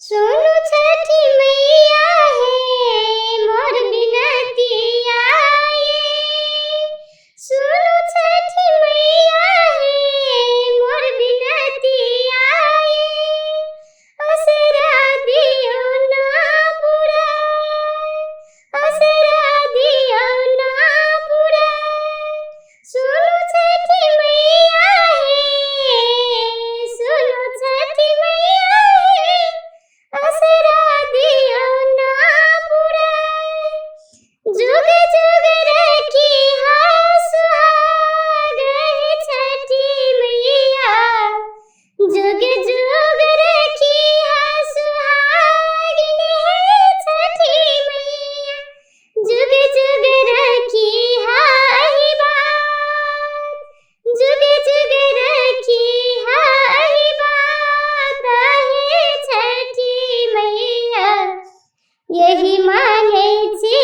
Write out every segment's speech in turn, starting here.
सुनो छठी मैया है मोर बिनतिया सुनो छठी मैया है मोर बिनतिया असरा दियो ना पूरा असरा दियो ना पूरा सुनो छठी मैया है सुनो छठी मैया है असरा दियो ना पूरा जुग जुग रखी सुहाग है छठी मैया जुग जुग रखी सुहाग है छठी मैया जुग जुग रखी हाही बात जुग जुग रखी हाही बात है छठी मैया यही मांगे छी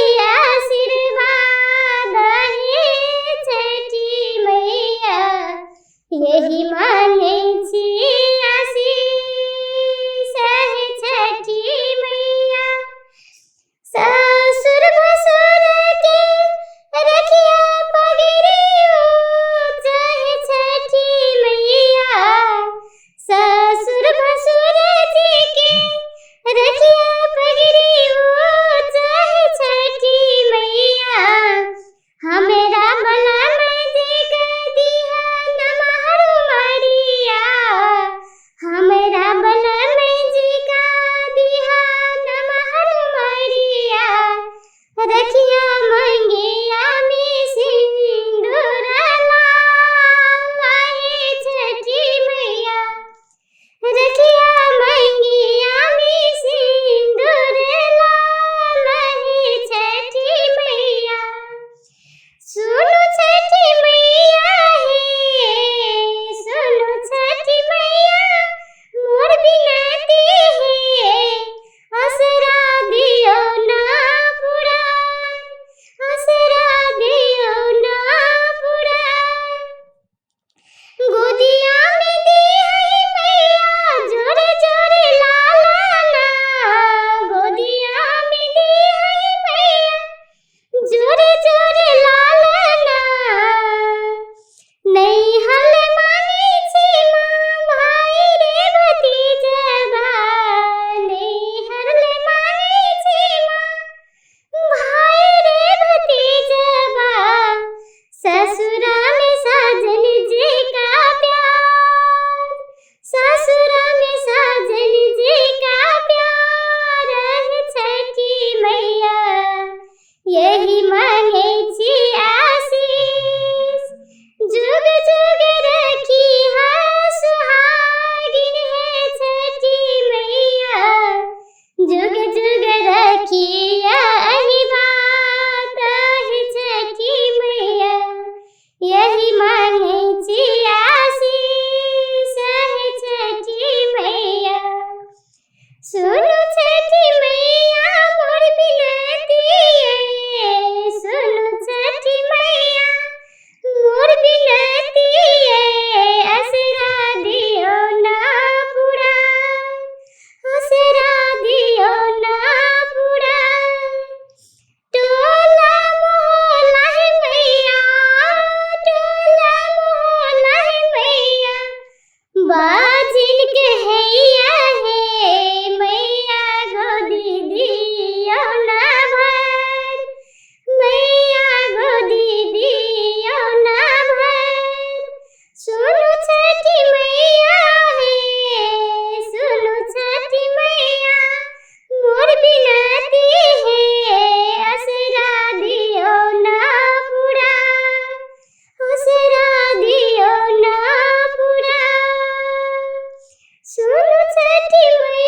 आशीर्वाद है छठी मैया यही मांगे छी आशीष है छठी मैया ससुर भसुर के रखिया पगड़ी चाहे छठी मैया ससुर भसुर जी के रखिया पगड़ी चाहे छठी मैया हमेरा बला में जी कर दिया नमहर मारिया हमेरा बला में जी का दिया नमहर मारिया रखिया मंगिया में सिंदूर लाल है छठी मैया रखिया मंगिया में सिंदूर लाल है छठी मैया सुनो छठी मैया है सुनो छठी मैया मोर बिनती है असरा दियो ना पूरा असरा दियो ना पूरा गोदिया में दी है मैया जोरे जोरे लालाना गोदिया में दी है मैया जोरे जोरे लालाना नहीं हल मांगे छी माँ भाई रे भतीजबा नहीं हल मांगे छी माँ भाई रे भतीजबा ससुरा में साजन जी का प्यार ससुरा में साजन जी का प्यार है छठी मैया यही मांगे छी आशीष जुग जुग रखी सुहागिन है छठी मैया जुग जुग रखी यही बात है छठी मैया यही मांगे छी आशीष है छठी मैया सुनो छठी मैया मोर बिनती है सुनो छठी मैया मोर बिनती है असरा दियो ना पूरा असरा दियो ना पूरा टोला मोहल्ला है मैया टोला मोहल्ला है मैया बाजिन के हैया है मैया गोदी दियो ना भर मैया गोदी दियो ना भर सुनो छठी मैया है सुनो छठी मैया मोर बिनती है असरा दियो ना पूरा असरा दियो ना पूरा सुनो छठी मैया